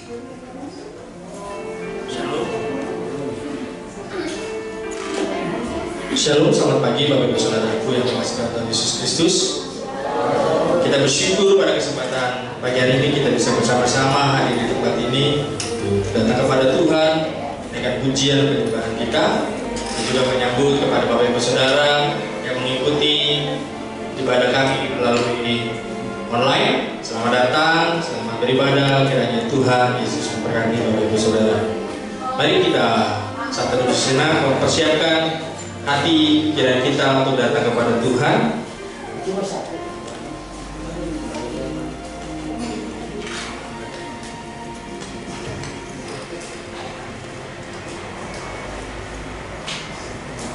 Shalom, selamat pagi Bapak Ibu Saudaraku yang mengasihi Tuhan Yesus Kristus. Kita bersyukur pada kesempatan pagi hari ini kita bisa bersama-sama hadir di tempat ini, datang kepada Tuhan dengan pujian dan penyembahan kita, dan juga menyambut kepada Bapak Ibu Saudara yang mengikuti ibadah kami melalui online. Selamat datang, selamat beribadah. Kiranya Tuhan Yesus memberkati Bapak Ibu Saudara. Mari kita sampai dulu sejenak mempersiapkan hati pikiran kita untuk datang kepada Tuhan.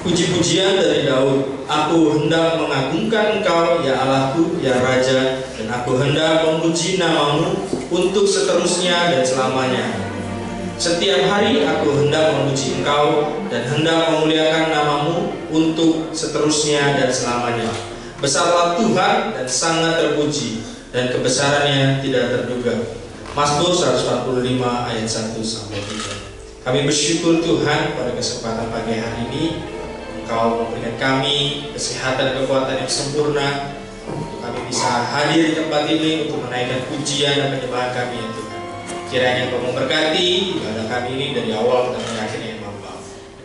Puji-pujian dari Daud. Aku hendak mengagungkan Engkau, ya Allahku, ya Raja, dan aku hendak memuji namamu untuk seterusnya dan selamanya. Setiap hari aku hendak memuji Engkau dan hendak memuliakan namamu untuk seterusnya dan selamanya. Besarlah Tuhan dan sangat terpuji, dan kebesarannya tidak terduga. Mazmur 145 ayat 1-3. Kami bersyukur Tuhan pada kesempatan pagi hari ini Engkau memberikan kami kesehatan kekuatan yang sempurna untuk kami bisa hadir di tempat ini untuk menaikkan pujian dan penyembahan kami ya Tuhan. Kiranya Engkau memberkati ibadah kami ini dari awal sampai akhirnya ya Bapa.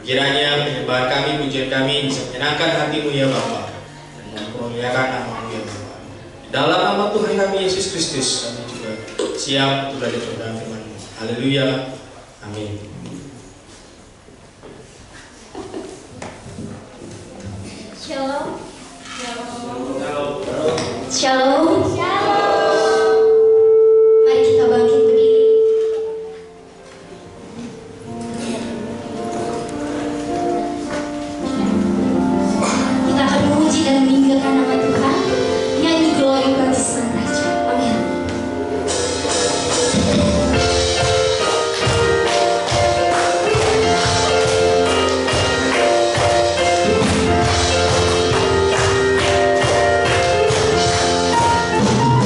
Kiranya penyembahan kami, pujian kami bisa menyenangkan hatimu ya Bapa, dan memuliakan namamu ya Bapa. Dalam nama Tuhan kami Yesus Kristus kami juga siap untuk belajar tentang firman-Mu. Haleluya. Amin. Shalom. Shalom. Shalom. Mari kita bangkit berdiri. Kita akan memuji dan meninggikan nama Tuhan. Nyanyi glory bagi Sang Raja. Amin. Thank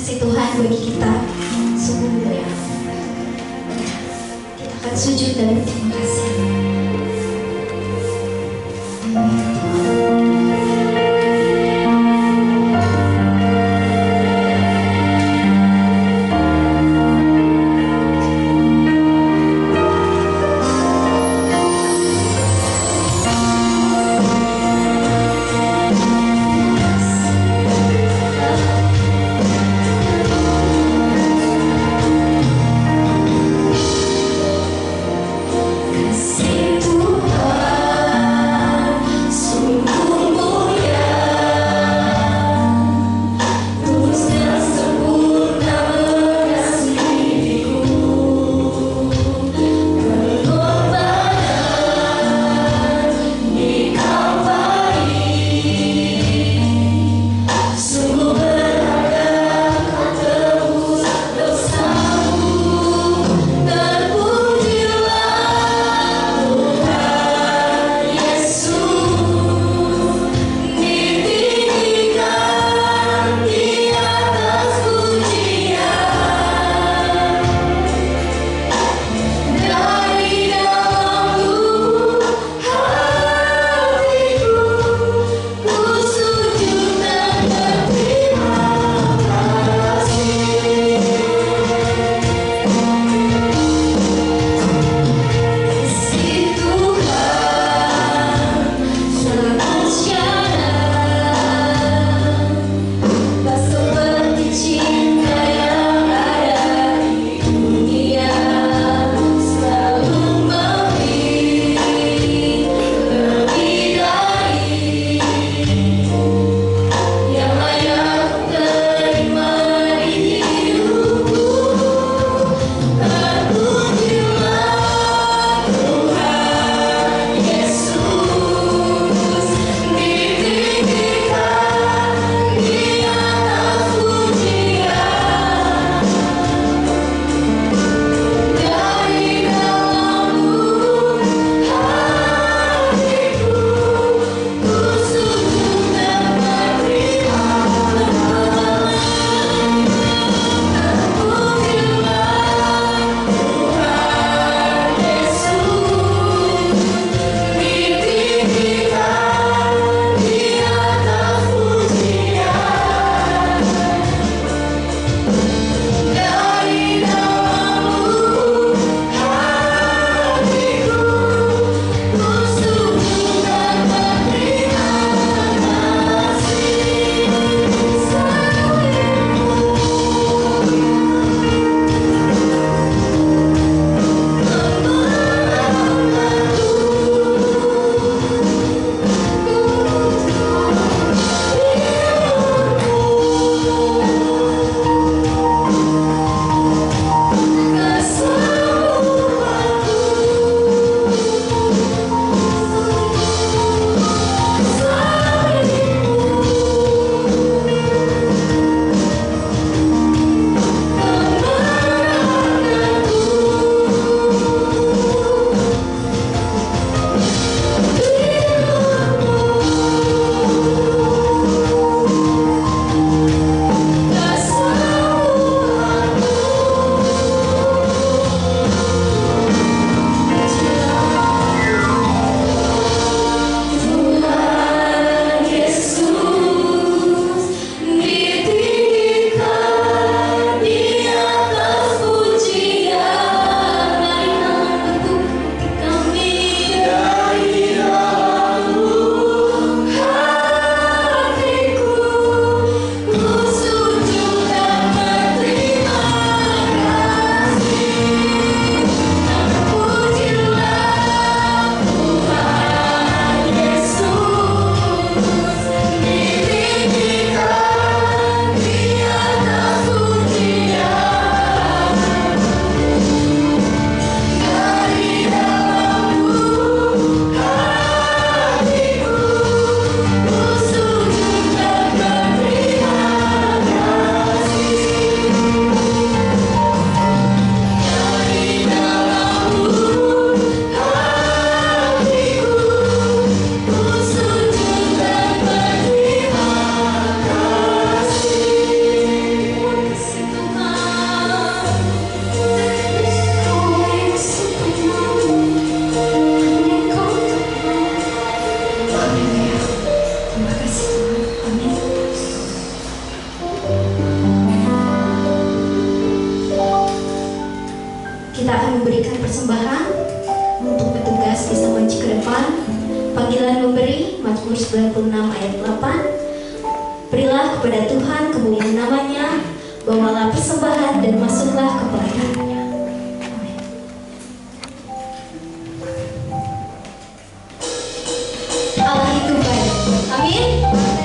kasih Tuhan bagi kita sungguh mulia. Kita akan sujud dan berterima kasih. Kasih memberikan persembahan untuk petugas desa Manci ke depan. Panggilan memberi, Mazmur 96 ayat 8. Berilah kepada Tuhan kemuliaan namanya, bawalah persembahan dan masuklah ke pelayanannya. Amin. Allah itu baik. Amin. Amin.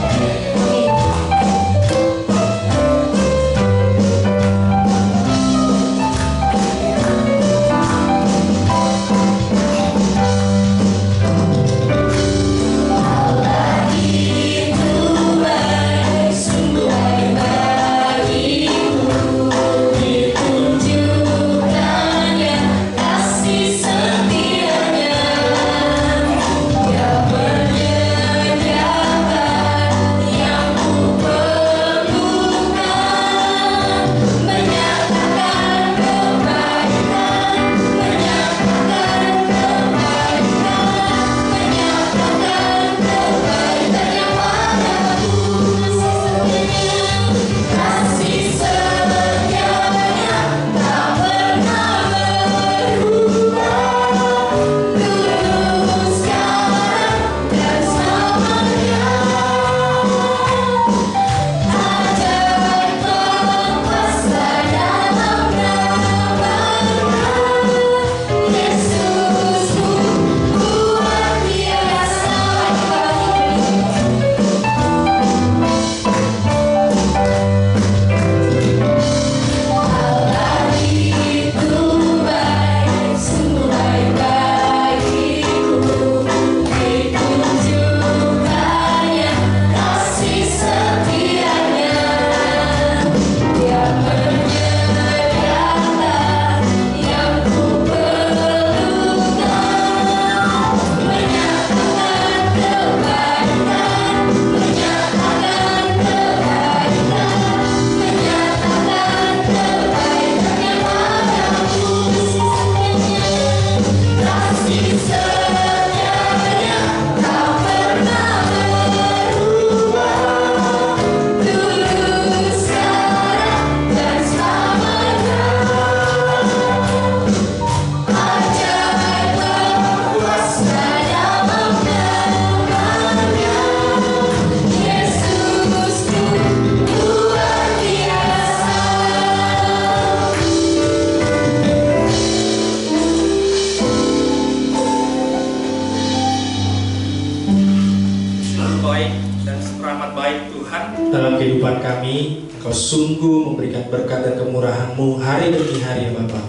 Dalam kehidupan kami, Engkau sungguh memberikan berkat dan kemurahan-Mu hari demi hari ya Bapa.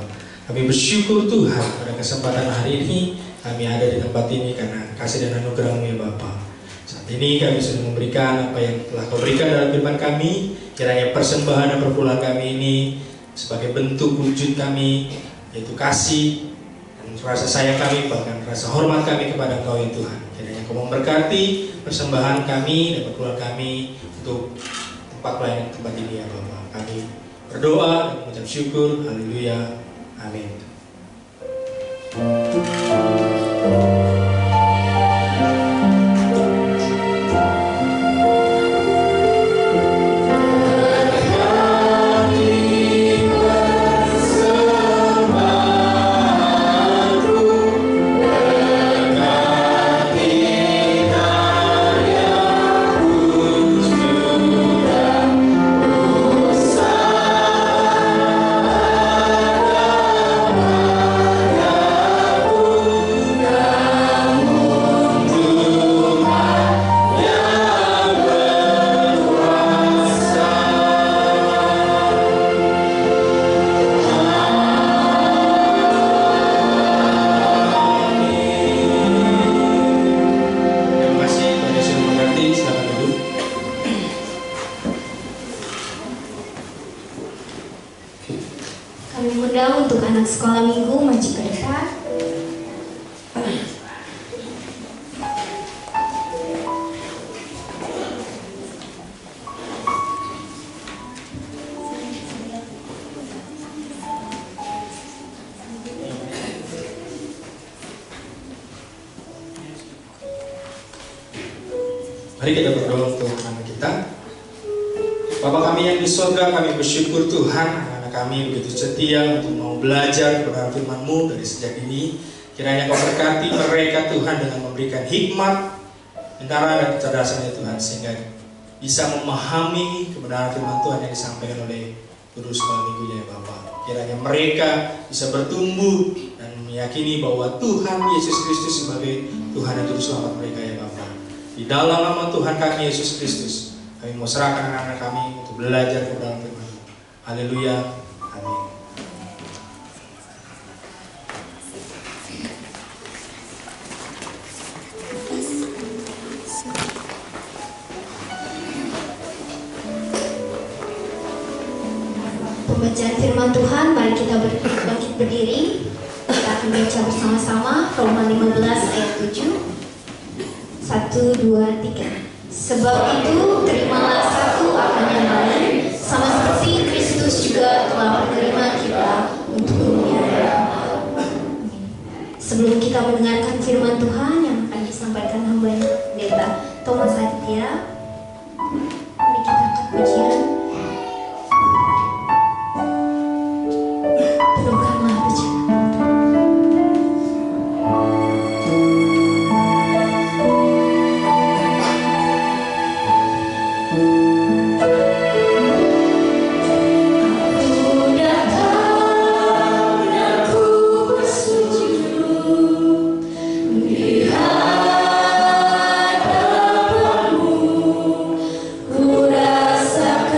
Kami bersyukur Tuhan pada kesempatan hari ini kami ada di tempat ini karena kasih dan anugerah-Mu ya Bapa. Saat ini kami sudah memberikan apa yang telah Kau berikan dalam kehidupan kami. Kiranya persembahan dan perpuluhan kami ini sebagai bentuk wujud kami, yaitu kasih dan rasa sayang kami, bahkan rasa hormat kami kepada Engkau ya Tuhan. Kiranya Kau memberkati persembahan kami dan perpuluhan kami untuk tempat pelayanan tempat ini ya Bapa. Kami berdoa dan mengucap syukur. Haleluya. Amin. Sekolah minggu maju ke depan. Mari kita berdoa untuk anak kita. Bapa kami yang di surga, kami bersyukur Tuhan anak anak-anak kami begitu setia untuk mau belajar kebenaran firman-Mu dari sejak ini. Kiranya Kau berkati mereka Tuhan dengan memberikan hikmat, kebenaran dan kecerdasan ya Tuhan, sehingga bisa memahami kebenaran firman Tuhan yang disampaikan oleh guru sekolah minggunya ya Bapak. Kiranya mereka bisa bertumbuh dan meyakini bahwa Tuhan Yesus Kristus sebagai Tuhan dan Juru Selamat mereka ya Bapak. Di dalam nama Tuhan kami Yesus Kristus, kami mau serahkan anak-anak kami untuk belajar kebenaran firman. Haleluya. Amin. Pembacaan firman Tuhan, mari kita bangkit berdiri. Kita akan baca bersama-sama Roma 15 ayat 7. 1, 2, 3. Sebab itu terimalah satu akan yang lain, sama seperti Kristus juga telah menerima kita untuk kemuliaan. Sebelum kita mendengarkan firman Tuhan yang akan disampaikan hamba pendeta Thomas Aditya, mari kita angkat pujian. Penuhkanlah pujian. Ku rasakan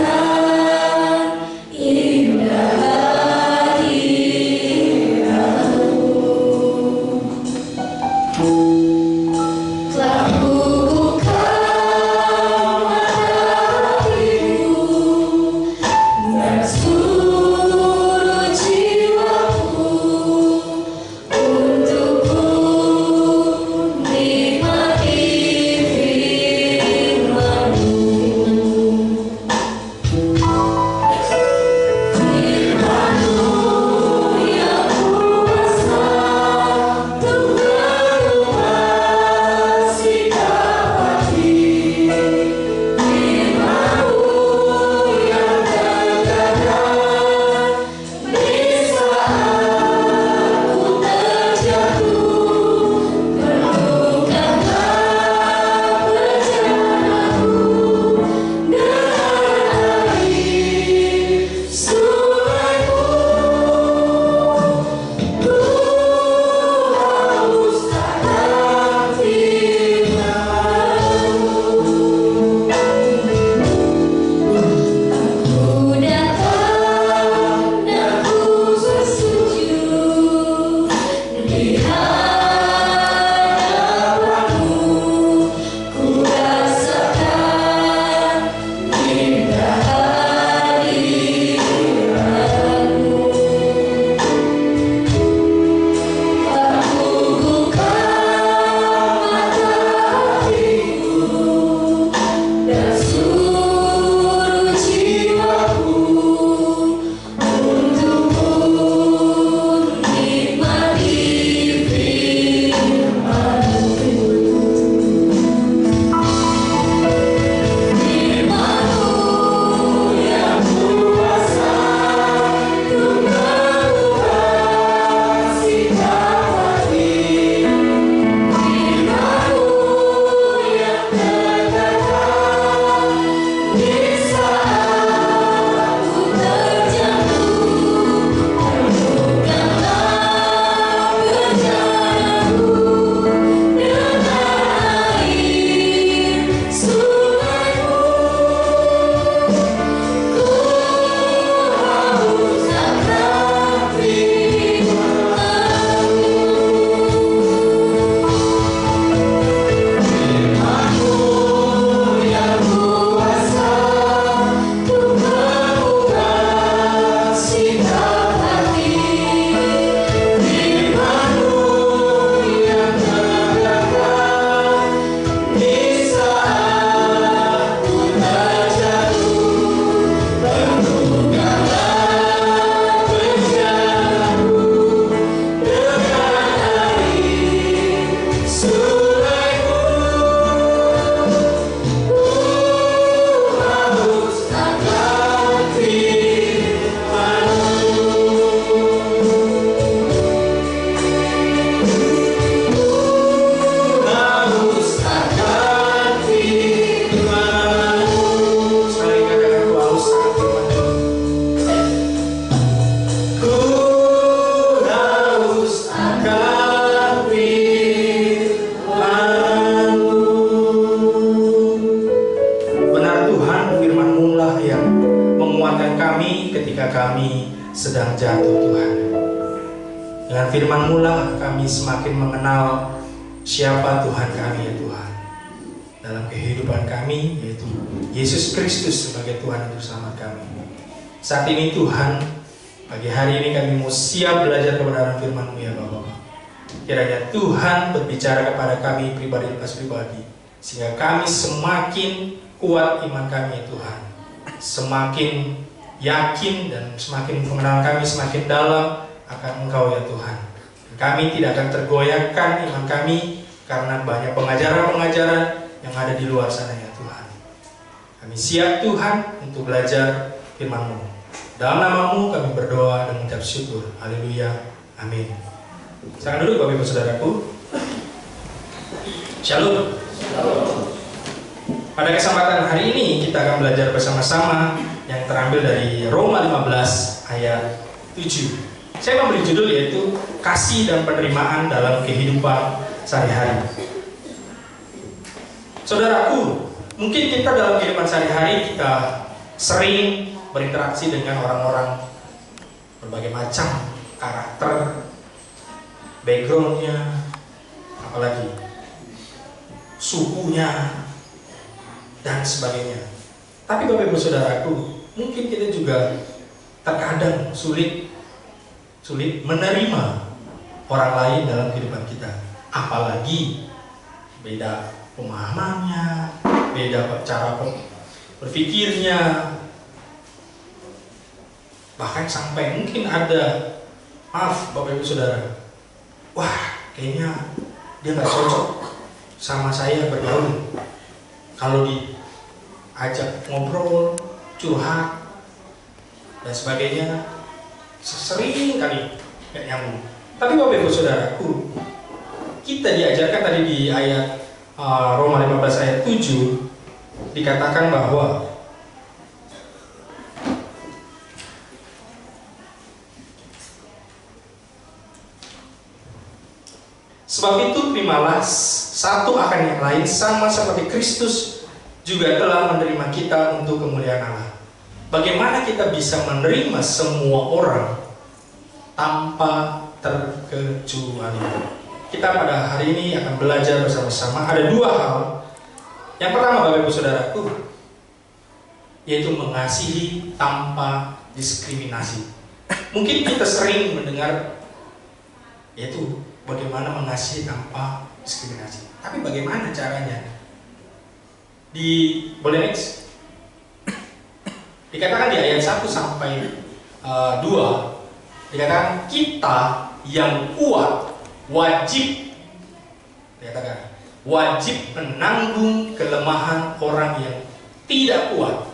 Tuhan, firman-Mu lah yang menguatkan kami ketika kami sedang jatuh, Tuhan. Dengan firman-Mu lah kami semakin mengenal siapa Tuhan kami, ya Tuhan, dalam kehidupan kami, yaitu Yesus Kristus sebagai Tuhan dan Selamat kami. Saat ini Tuhan, pagi hari ini kami mau siap belajar kebenaran firman-Mu, ya Bapa. Kiranya Tuhan berbicara kepada kami pribadi lepas pribadi, sehingga kami semakin kuat iman kami, ya Tuhan, semakin yakin dan semakin pengenalan kami semakin dalam akan Engkau, ya Tuhan. Kami tidak akan tergoyahkan iman kami karena banyak pengajaran-pengajaran yang ada di luar sana, ya Tuhan. Kami siap Tuhan untuk belajar firman-Mu. Dalam nama-Mu kami berdoa dan mengucap syukur. Haleluya. Amin. Silakan duduk Bapak Ibu Saudaraku. Shalom. Pada kesempatan hari ini kita akan belajar bersama-sama yang terambil dari Roma 15 ayat 7. Saya memberi judul yaitu kasih dan penerimaan dalam kehidupan sehari-hari. Saudaraku, mungkin kita dalam kehidupan sehari-hari kita sering berinteraksi dengan orang-orang berbagai macam karakter, backgroundnya, apalagi sukunya dan sebagainya. Tapi Bapak Ibu Saudaraku, mungkin kita juga terkadang sulit menerima orang lain dalam kehidupan kita. Apalagi beda pemahamannya, beda cara berpikirnya, bahkan sampai mungkin ada, maaf Bapak Ibu Saudara, wah kayaknya dia nggak cocok sama saya bergaul. Kalau diajak ngobrol, curhat dan sebagainya, sering kali nggak nyambung. Tapi Bapak Ibu Saudaraku, kita diajarkan tadi di ayat Roma 15 ayat 7 dikatakan bahwa sebab itu terimalah satu akan yang lain sama seperti Kristus juga telah menerima kita untuk kemuliaan Allah. Bagaimana kita bisa menerima semua orang tanpa terkecuali? Kita pada hari ini akan belajar bersama-sama ada dua hal. Yang pertama Bapak Ibu Saudaraku, yaitu mengasihi tanpa diskriminasi. Mungkin kita sering mendengar yaitu bagaimana mengasihi tanpa diskriminasi. Tapi bagaimana caranya? Boleh next? Dikatakan di ayat 1 sampai 2, dikatakan kita yang kuat wajib menanggung kelemahan orang yang tidak kuat,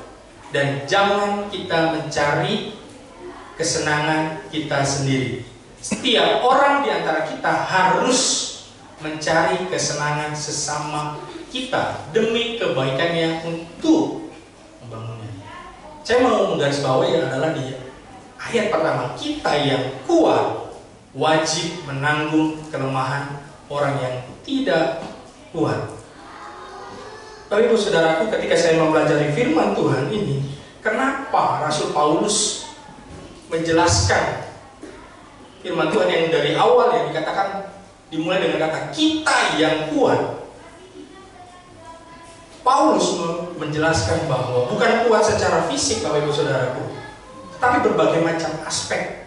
dan jangan kita mencari kesenangan kita sendiri. Setiap orang di antara kita harus mencari kesenangan sesama kita demi kebaikannya untuk membangunnya. Saya mau menggarisbawahi adalah di ayat pertama, kita yang kuat wajib menanggung kelemahan orang yang tidak kuat. Tapi Ibu Saudaraku, ketika saya mempelajari firman Tuhan ini, kenapa Rasul Paulus menjelaskan firman Tuhan yang dari awal yang dikatakan dimulai dengan kata kita yang kuat? Paulus menjelaskan bahwa bukan kuat secara fisik Bapak Ibu Saudaraku, tapi berbagai macam aspek.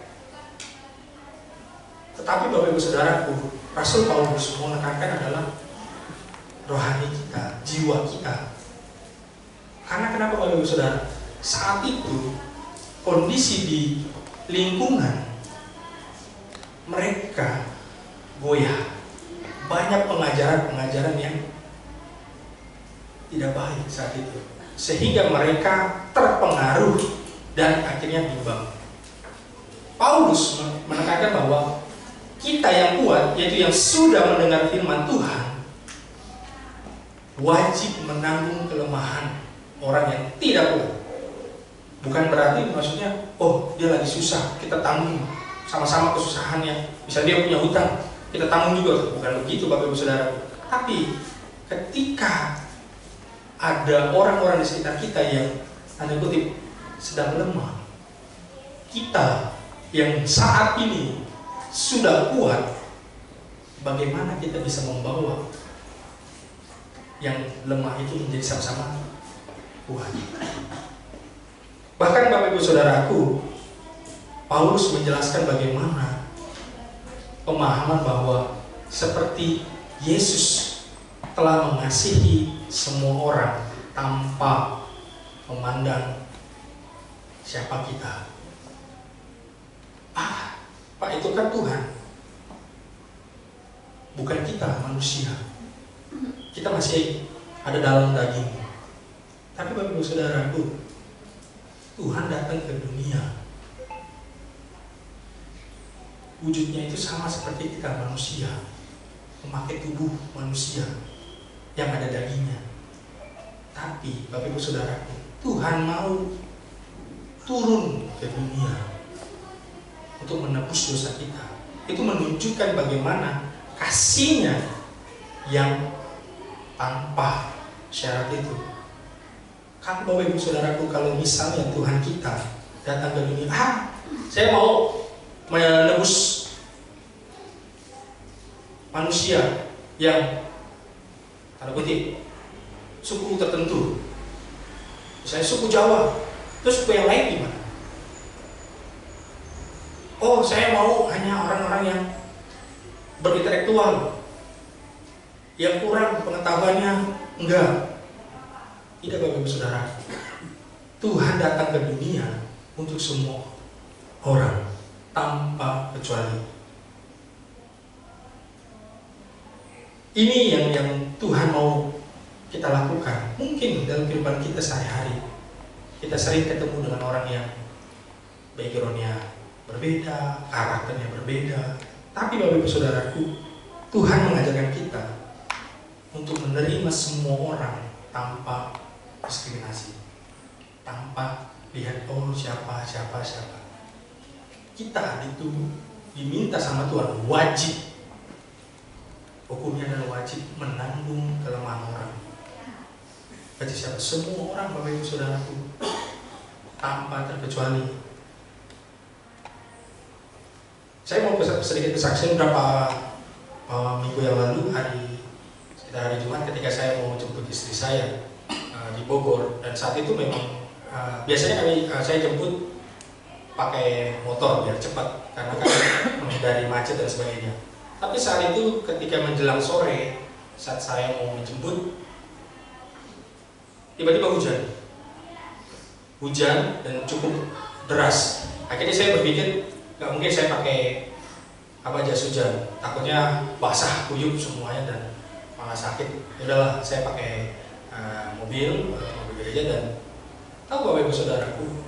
Tetapi Bapak Ibu Saudaraku, Rasul Paulus menekankan adalah rohani kita, jiwa kita. Karena kenapa Bapak Ibu Saudara? Saat itu kondisi di lingkungan mereka goyah. Banyak pengajaran-pengajaran yang tidak baik saat itu, sehingga mereka terpengaruh dan akhirnya bimbang. Paulus menekankan bahwa kita yang kuat, yaitu yang sudah mendengar firman Tuhan, wajib menanggung kelemahan orang yang tidak kuat. Bukan berarti maksudnya, oh dia lagi susah, kita tanggung sama-sama kesusahannya. Bisa dia punya hutang, kita tanggung juga. Bukan begitu Bapak Ibu Saudara. Tapi ketika ada orang-orang di sekitar kita yang tanda kutip sedang lemah. Kita yang saat ini sudah kuat, bagaimana kita bisa membawa yang lemah itu menjadi sama-sama kuat? Bahkan Bapak Ibu Saudaraku, Paulus menjelaskan bagaimana pemahaman bahwa seperti Yesus telah mengasihi semua orang tanpa memandang siapa kita. Pak, itu kan Tuhan, bukan kita manusia. Kita masih ada dalam daging. Tapi Bapak Ibu Saudaraku, Tuhan datang ke dunia, wujudnya itu sama seperti kita manusia, memakai tubuh manusia yang ada dagingnya. Tapi Bapak Ibu Saudaraku, Tuhan mau turun ke dunia untuk menebus dosa kita. Itu menunjukkan bagaimana kasih-Nya yang tanpa syarat itu. Kan Bapak Ibu Saudaraku, kalau misalnya Tuhan kita datang ke dunia, saya mau menebus manusia yang tanda kutip suku tertentu, misalnya suku Jawa, terus suku yang lain gimana? Oh, saya mau hanya orang-orang yang berintelektual, yang kurang pengetahuannya. Enggak. Tidak, Bapak Ibu Saudara. Tuhan datang ke dunia untuk semua orang tanpa kecuali. Ini yang Tuhan mau kita lakukan. Mungkin dalam kehidupan kita sehari-hari kita sering ketemu dengan orang yang background-nya berbeda, karakternya berbeda. Tapi Bapak Ibu Saudaraku, Tuhan mengajarkan kita untuk menerima semua orang tanpa diskriminasi, tanpa lihat siapa. Kita itu diminta sama Tuhan, wajib, hukumnya adalah wajib menanggung kelemahan orang. Berarti siapa? Semua orang, Bapak Ibu Saudaraku, tanpa terkecuali. Saya mau sedikit kesaksian beberapa minggu yang lalu, sekitar hari Jumat, ketika saya mau jemput istri saya di Bogor. Dan saat itu memang biasanya saya jemput pakai motor biar cepat, karena kan menghindari macet dan sebagainya. Tapi saat itu ketika menjelang sore, saat saya mau menjemput, tiba-tiba hujan dan cukup deras. Akhirnya saya berpikir, nggak mungkin saya pakai jas hujan, takutnya basah kuyup semuanya dan malah sakit. Yaudahlah, saya pakai mobil gereja. Dan tahu Bapak Ibu Saudaraku,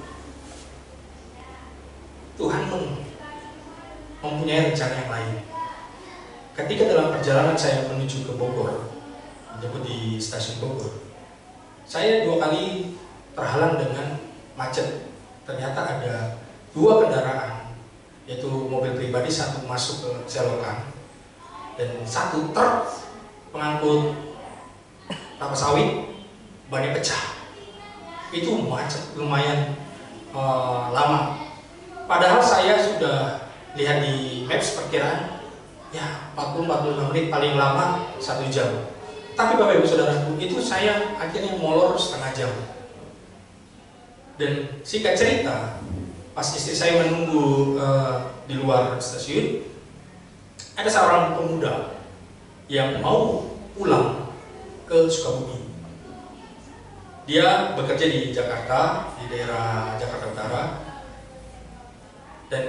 Tuhan mempunyai rencana yang lain. Ketika dalam perjalanan saya menuju ke Bogor, menjemput di stasiun Bogor, saya 2 kali terhalang dengan macet. Ternyata ada 2 kendaraan, yaitu mobil pribadi, satu masuk ke selokan, dan satu truk pengangkut kelapa sawit, bannya pecah. Itu macet lumayan lama. Padahal saya sudah lihat di maps perkiraan ya 40-45 menit, paling lama 1 jam. Tapi Bapak Ibu Saudaraku, itu saya akhirnya molor setengah jam. Dan singkat cerita, pas istri saya menunggu di luar stasiun, ada seorang pemuda yang mau pulang ke Sukabumi. Dia bekerja di Jakarta, di daerah Jakarta Utara, dan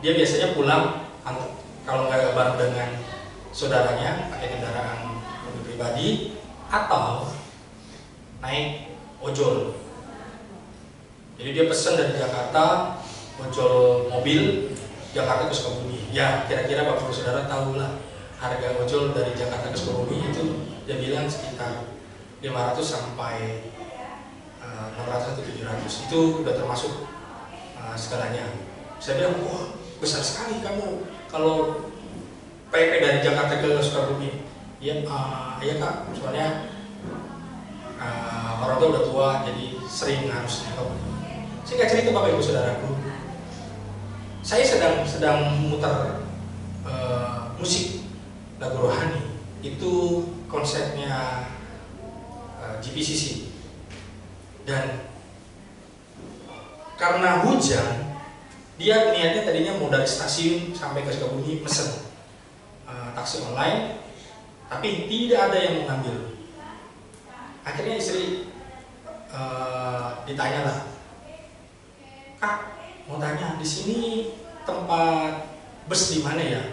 dia biasanya pulang kalau nggak bareng dengan saudaranya pakai kendaraan mobil pribadi atau naik ojol. Jadi dia pesan dari Jakarta, ojol mobil Jakarta ke Sukabumi. Ya, kira-kira Bapak Ibu Saudara tahu lah harga ojol dari Jakarta ke Sukabumi itu dia bilang sekitar 500 sampai 600 atau 700. Itu udah termasuk segalanya. Saya bilang, wah besar sekali kamu kalau PP dari Jakarta ke Sukabumi. Iya Kak, soalnya orang tua udah tua, jadi sering harus nengok. Singkat cerita Bapak Ibu Saudaraku, saya sedang memutar musik lagu rohani. Itu konsepnya GPCC. Dan karena hujan, dia niatnya tadinya mau dari stasiun sampai ke Sukabumi pesen taksi online, tapi tidak ada yang mengambil. Akhirnya istri ditanya lah, "Kak, mau tanya di sini tempat bus di mana ya?"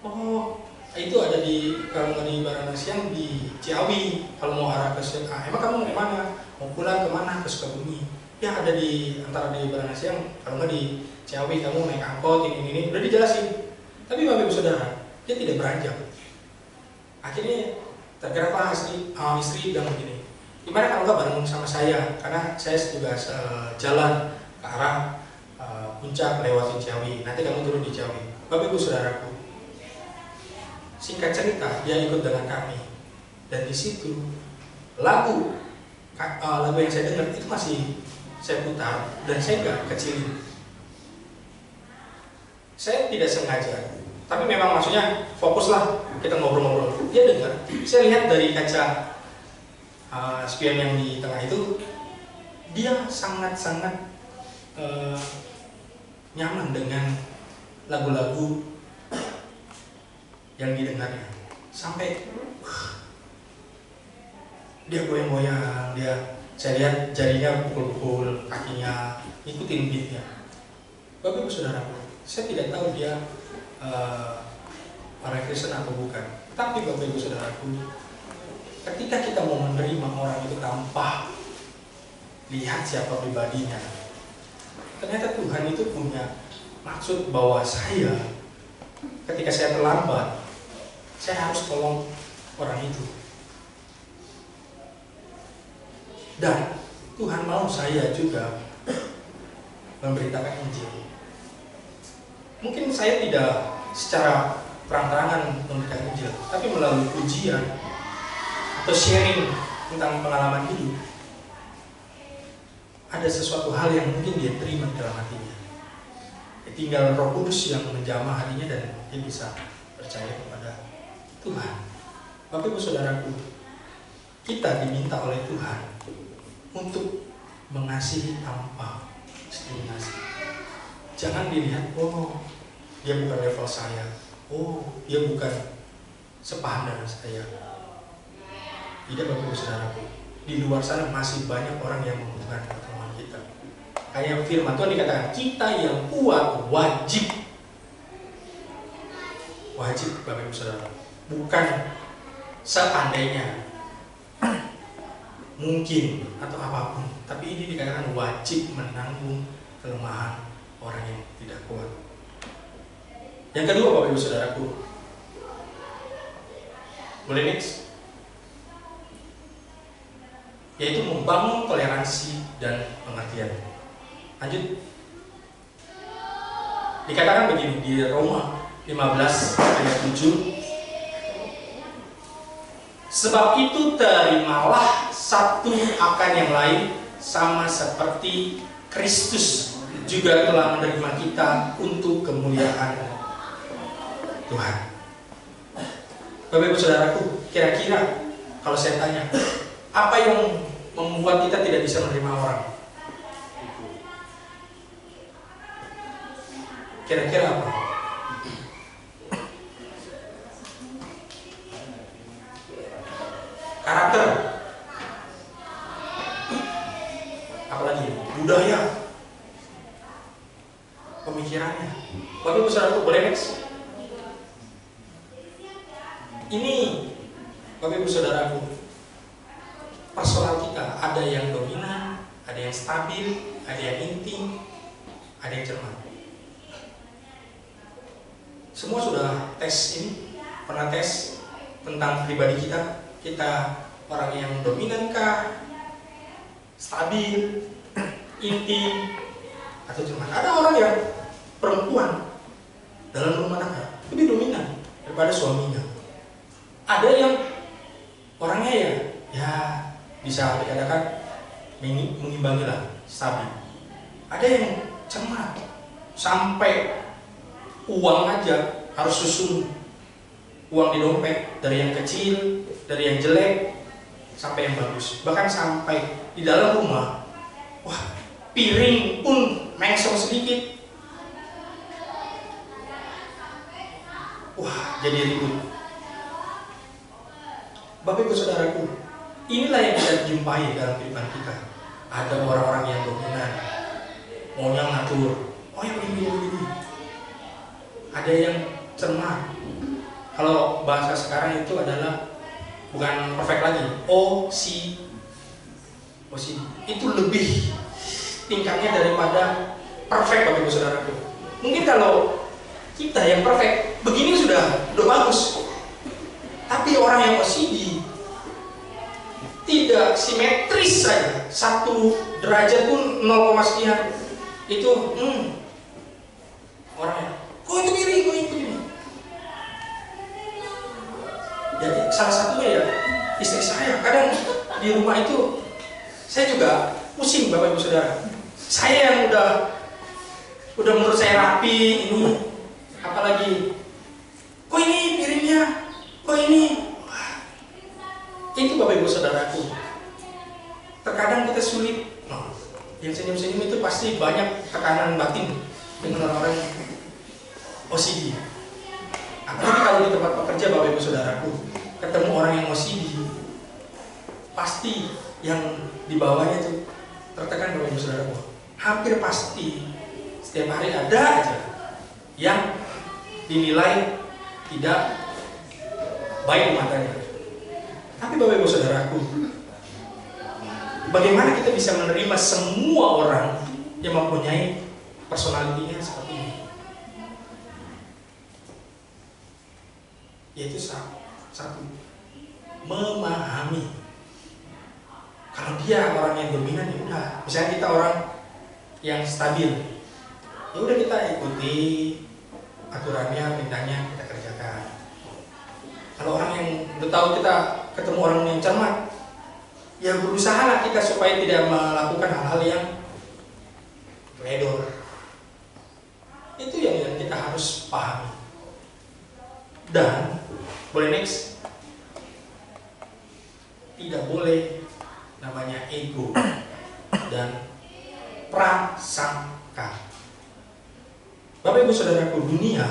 "Oh, itu ada kalau nggak di Baranasiang di Ciawi. Kalau mau arah ke emang kamu mau kemana? Mau pulang kemana? Ke Sukabumi." "Ya ada di antara di Baranasiang, kalau nggak di Ciawi, kamu naik angkot ini." Udah dijelasin. Tapi Bapak Ibu Saudara, dia tidak beranjak. Akhirnya tergerak lah istri bilang begini, "Gimana kalau nggak bareng sama saya? Karena saya juga jalan ke arah puncak lewatin Ciawi. Nanti kamu turun di Ciawi." Bapak Ibu Saudaraku, singkat cerita dia ikut dengan kami. Dan di situ lagu yang saya dengar itu masih saya putar dan saya nggak kecilin. Saya tidak sengaja, tapi memang maksudnya fokuslah kita ngobrol-ngobrol. Dia dengar, saya lihat dari kaca spion yang di tengah itu, dia sangat-sangat nyaman dengan lagu-lagu yang didengarnya. Sampai dia goyang-goyang, saya lihat jarinya pukul-pukul, kakinya ikutin beatnya. Bapak Ibu Saudaraku, saya tidak tahu dia orang Kristen atau bukan. Tapi Bapak Ibu Saudaraku, ketika kita mau menerima orang itu tanpa lihat siapa pribadinya, ternyata Tuhan itu punya maksud bahwa ketika saya terlambat, saya harus tolong orang itu. Dan Tuhan mau saya juga memberitakan Injil. Mungkin saya tidak secara terang-terangan memberikan Injil, tapi melalui pujian atau sharing tentang pengalaman hidup, ada sesuatu hal yang mungkin dia terima dalam hatinya. Tinggal Roh Kudus yang menjamah hatinya dan dia bisa percaya kepada Tuhan. Bapak Ibu Saudaraku, kita diminta oleh Tuhan untuk mengasihi tanpa diskriminasi. Jangan dilihat, oh dia bukan level saya, oh dia bukan sepaham dengan saya. Tidak Bapak Ibu Saudaraku, di luar sana masih banyak orang yang membutuhkan pertolongan kita. Kayak firman Tuhan dikatakan, kita yang kuat wajib Bapak Ibu Saudara, bukan seandainya, mungkin atau apapun, tapi ini dikatakan wajib menanggung kelemahan orang yang tidak kuat. Yang kedua Bapak Ibu Saudaraku, boleh next? Yaitu membangun toleransi dan pengertian. Lanjut. Dikatakan begini di Roma 15 ayat 7. Sebab itu terimalah satu akan yang lain, sama seperti Kristus juga telah menerima kita untuk kemuliaan Tuhan. Bapak Ibu Saudaraku, kira-kira kalau saya tanya, apa yang membuat kita tidak bisa menerima orang? Kira-kira apa? Karakter. Apalagi budaya. Pemikirannya. Bapak Ibu Saudaraku, boleh next? Ini Bapak Ibu Saudaraku, personal kita ada yang dominan, ada yang stabil, ada yang inti, ada yang cermat. Semua sudah tes ini, pernah tes tentang pribadi kita. Kita orang yang dominan kah, stabil, inti, atau cermat. Ada orang yang perempuan dalam rumah tangga lebih dominan daripada suaminya. Ada yang orangnya ya bisa dikatakan mengimbangi lah, stabil. Ada yang cermat sampai uang aja harus susun uang di dompet, dari yang kecil, dari yang jelek sampai yang bagus. Bahkan sampai di dalam rumah, wah, piring pun mengsong sedikit, wah, jadi ribut. Bapak Ibu Saudaraku, inilah yang kita jumpai dalam kehidupan kita. Ada orang-orang yang dominan, maunya ngatur, oh yang begini. Ada yang cermat. Kalau bahasa sekarang itu adalah bukan perfect lagi, OCD. Itu lebih tingkatnya daripada perfect, Bapak Ibu Saudaraku. Mungkin kalau kita yang perfect begini sudah bagus. Tapi orang yang OCD tidak simetris saja, 1 derajat pun 0, sekian itu orangnya, kok itu miring, kok itu miring. Jadi salah satunya ya istri saya. Kadang di rumah itu saya juga pusing, Bapak Ibu Saudara. Saya yang udah menurut saya rapi, ini apalagi kok ini piringnya, kok ini. Wah, itu Bapak Ibu Saudaraku, terkadang kita sulit. Yang senyum-senyum itu pasti banyak tekanan batin dengan orang-orang OCD. Apalagi kalau di tempat pekerja, Bapak Ibu Saudaraku, ketemu orang yang OCD, pasti yang di bawahnya itu tertekan, Bapak Ibu Saudaraku. Hampir pasti setiap hari ada aja yang dinilai tidak baik matanya. Tapi Bapak Ibu Saudaraku, bagaimana kita bisa menerima semua orang yang mempunyai personalitinya seperti ini? Yaitu satu, memahami. Kalau dia orang yang dominan, ya udah. Misalnya kita orang yang stabil, ya udah kita ikuti aturannya, perintahnya kita kerjakan. Kalau orang yang udah tahu kita ketemu orang yang cermat, ya berusaha lah kita supaya tidak melakukan hal-hal yang ledor. Itu yang kita harus pahami. Dan boleh next, tidak boleh namanya ego dan prasangka. Bapak Ibu Saudaraku, dunia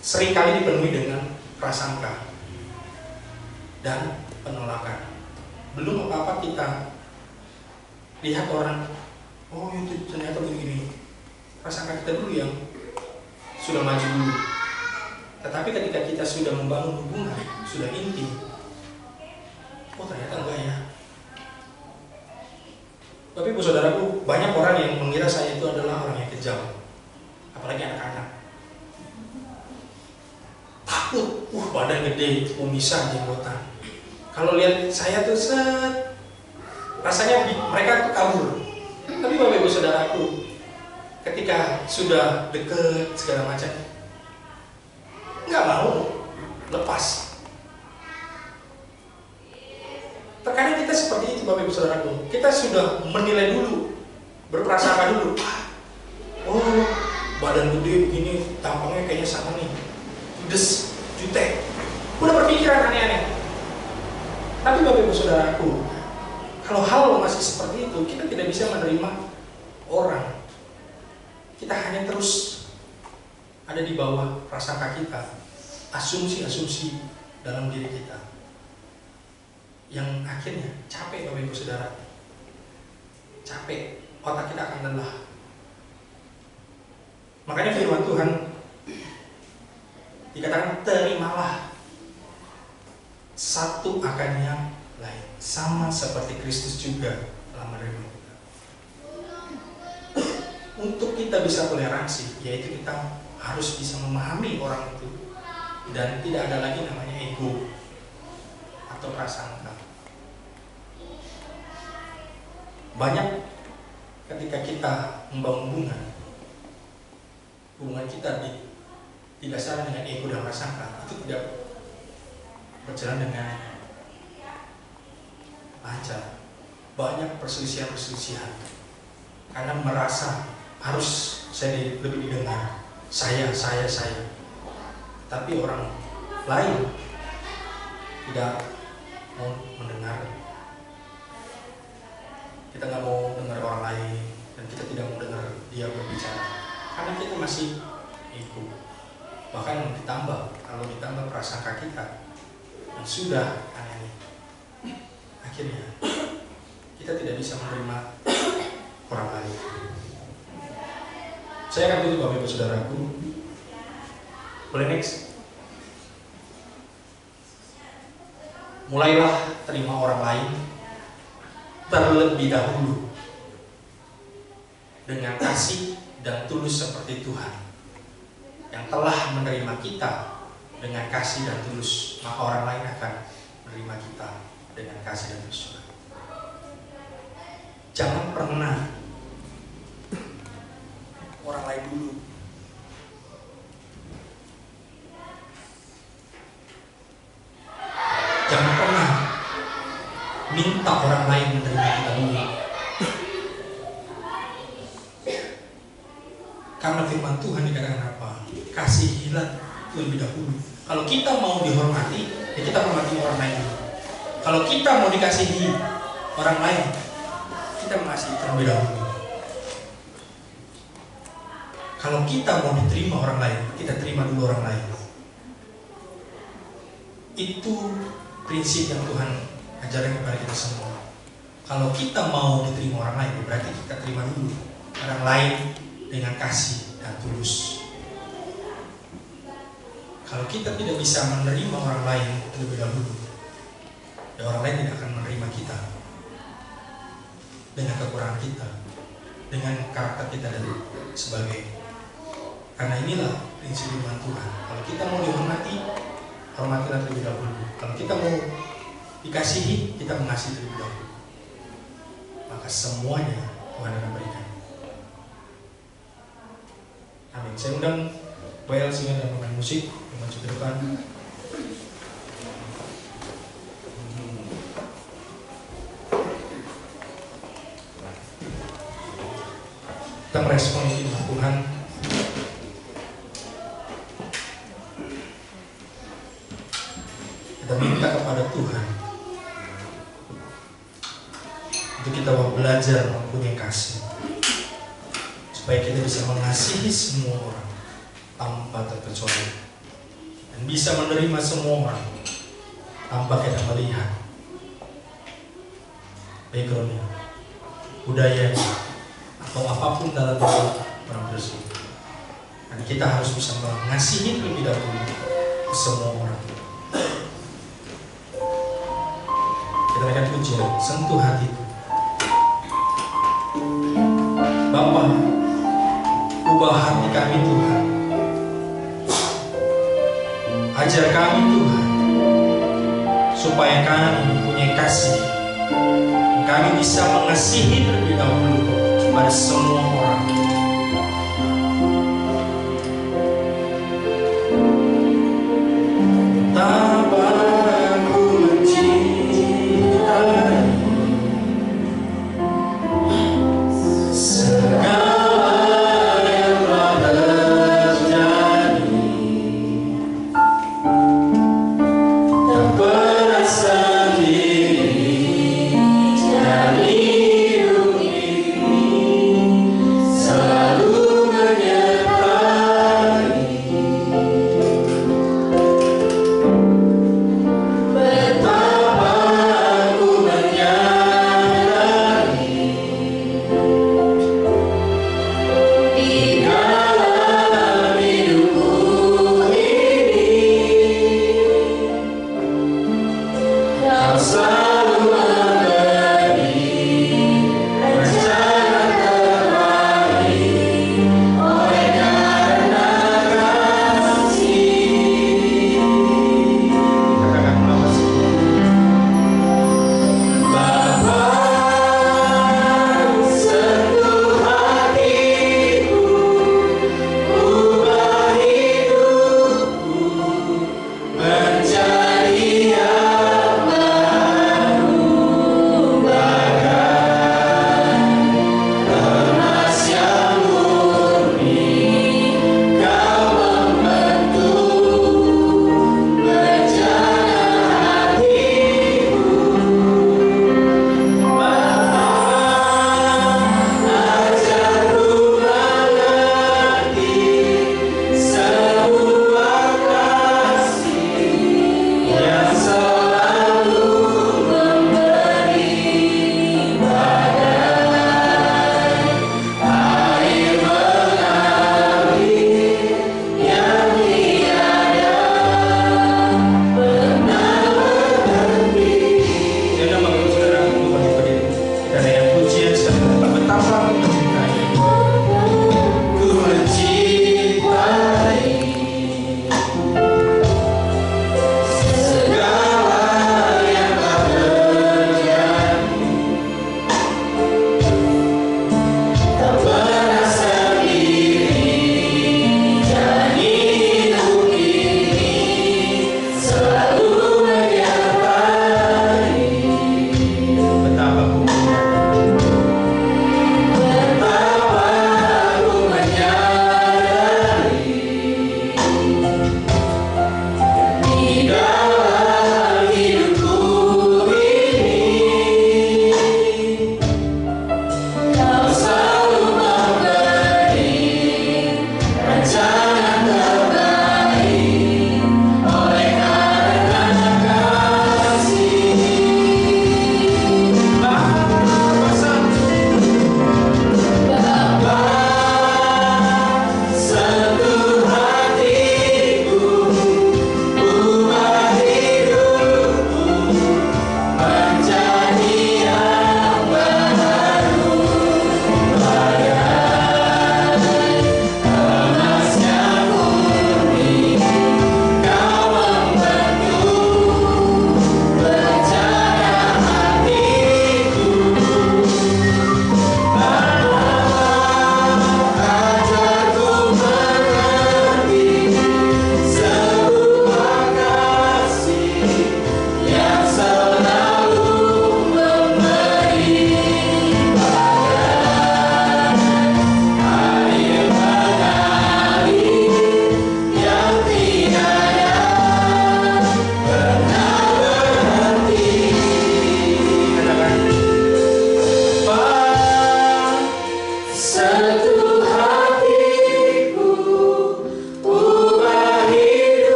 seringkali dipenuhi dengan prasangka dan penolakan. Belum apa-apa kita lihat orang, oh itu ternyata begini, prasangka kita dulu yang sudah maju dulu. Tetapi ketika kita sudah membangun hubungan, sudah intim, oh ternyata enggak ya. Tapi Ibu Saudaraku, banyak orang yang mengira saya itu adalah orang yang kejam, apalagi anak-anak. Takut, badan gede, kumisan, jenggotan. Kalau lihat saya tuh rasanya mereka tuh kabur. Tapi Bapak Ibu Saudaraku, ketika sudah deket segala macam, nggak mau lepas. Terkadang kita seperti itu, Bapak Ibu Saudaraku. Kita sudah menilai dulu, berprasangka dulu. Oh, badan gede begini, tampangnya kayaknya sama nih, judes, jutek. Udah berpikiran aneh-aneh. Tapi Bapak Ibu Saudaraku, kalau hal masih seperti itu, kita tidak bisa menerima orang. Kita hanya terus ada di bawah prasangka kita, asumsi-asumsi dalam diri kita, yang akhirnya capek, Bapak Ibu Saudara. Capek, otak kita akan lelah. Makanya firman Tuhan dikatakan, terimalah satu akan yang lain, sama seperti Kristus juga telah menerima kita. Untuk kita bisa toleransi, yaitu kita harus bisa memahami orang itu, dan tidak ada lagi namanya ego atau prasangka. Banyak ketika kita membangun hubungan kita didasarkan dengan ego dan prasangka, itu tidak berjalan dengan lancar. Banyak perselisihan karena merasa harus saya lebih didengar, saya. Tapi orang lain tidak mau mendengar. Kita nggak mau dengar orang lain, dan kita tidak mau dengar dia berbicara karena kita masih ikut. Bahkan kalau ditambah prasangka kita yang sudah aneh, akhirnya kita tidak bisa menerima orang lain. Saya akan tutup Bapak Ibu Saudaraku. Boleh next? Mulailah terima orang lain terlebih dahulu dengan kasih dan tulus seperti Tuhan yang telah menerima kita dengan kasih dan tulus, maka orang lain akan menerima kita dengan kasih dan tulus. Jangan pernah orang lain dulu. Jangan pernah minta orang lain menerima kita dulu. Karena firman Tuhan dikatakan apa? Kasihilah terlebih dahulu. Kalau kita mau dihormati, ya kita hormati orang lain dulu. Kalau kita mau dikasihi orang lain, kita mengasihi terlebih dahulu. Kalau kita mau diterima orang lain, kita terima dulu orang lain. Itu prinsip yang Tuhan ajarkan kepada kita semua. Kalau kita mau diterima orang lain, berarti kita terima dulu orang lain dengan kasih dan tulus. Kalau kita tidak bisa menerima orang lain terlebih dahulu, ya orang lain tidak akan menerima kita dengan kekurangan kita, dengan karakter kita dan sebagainya. Karena inilah prinsip firman Tuhan. Kalau kita mau dihormati, hormatilah terlebih dahulu. Kalau kita mau dikasihi, kita mengasihi terlebih dahulu. Maka semuanya Tuhan akan berikan. Amin. Saya undang Boel Singa dan pemain musik yang maju ke depan. Kita merespon firman Tuhan. Kita minta kepada Tuhan untuk kita belajar mempunyai kasih, supaya kita bisa mengasihi semua orang tanpa terkecuali, dan bisa menerima semua orang tanpa kita melihat backgroundnya, budayanya, atau apapun dalam orang tersebut. Dan kita harus bisa mengasihi terlebih dahulu semua orang. Kita akan pujian, sentuh hatiku. Bapa, ubah hati kami Tuhan. Ajar kami Tuhan, supaya kami mempunyai kasih. Kami bisa mengasihi terlebih dahulu kepada semua orang.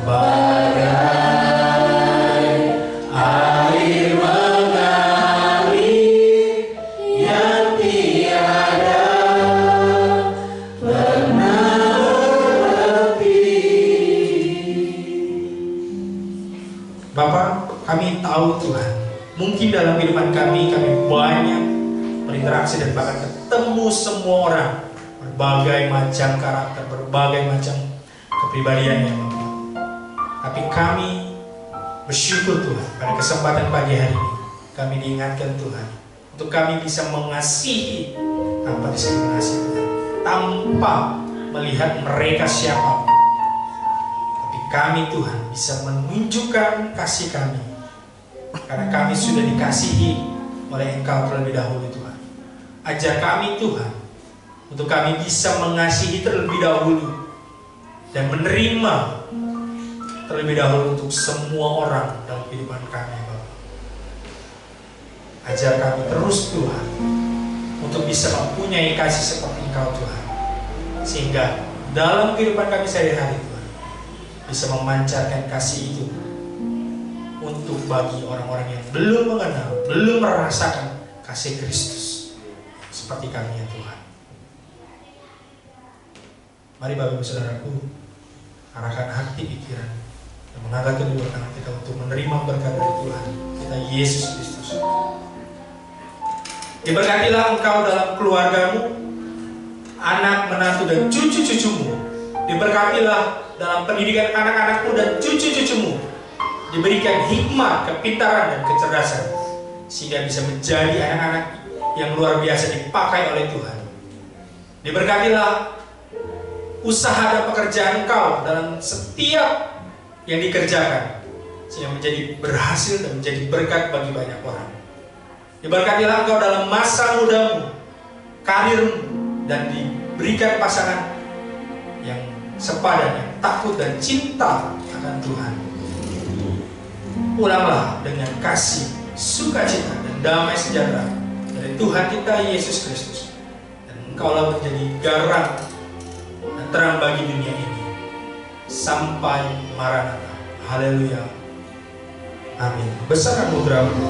bagai air mengalir yang tiada pernah berhenti. Bapa, kami tahu Tuhan, mungkin dalam kehidupan kami banyak berinteraksi dan bahkan ketemu semua orang, berbagai macam karakter, berbagai macam kepribadiannya, Bapak. Tapi kami bersyukur Tuhan, pada kesempatan pagi hari ini kami diingatkan Tuhan untuk kami bisa mengasihi tanpa diskriminasi Tuhan, tanpa melihat mereka siapa. Tapi kami Tuhan bisa menunjukkan kasih kami karena kami sudah dikasihi oleh Engkau terlebih dahulu Tuhan. Ajar kami Tuhan untuk kami bisa mengasihi terlebih dahulu dan menerima terlebih dahulu untuk semua orang dalam kehidupan kami, Bapak. Ajar kami terus Tuhan untuk bisa mempunyai kasih seperti Engkau Tuhan, sehingga dalam kehidupan kami sehari-hari Tuhan bisa memancarkan kasih itu untuk bagi orang-orang yang belum mengenal, belum merasakan kasih Kristus seperti kami ya Tuhan. Mari Bapak Ibu Saudaraku, arahkan hati pikiran dan mengangkat kedua tangan kita untuk menerima berkat dari Tuhan kita Yesus Kristus. Diberkatilah engkau dalam keluargamu, anak, menantu dan cucu-cucumu. Diberkatilah dalam pendidikan anak-anakmu dan cucu-cucumu. Diberikan hikmat, kepintaran dan kecerdasan sehingga bisa menjadi anak-anak yang luar biasa dipakai oleh Tuhan. Diberkatilah usaha dan pekerjaan engkau dalam setiap yang dikerjakan sehingga menjadi berhasil dan menjadi berkat bagi banyak orang. Diberkatilah engkau dalam masa mudamu, karirmu, dan diberikan pasangan yang sepadan, yang takut dan cinta akan Tuhan. Pulanglah dengan kasih, sukacita dan damai sejahtera dari Tuhan kita Yesus Kristus, dan engkaulah menjadi garam dan terang bagi dunia ini sampai Maranatha. Haleluya. Amin. Besar anugerah-Mu.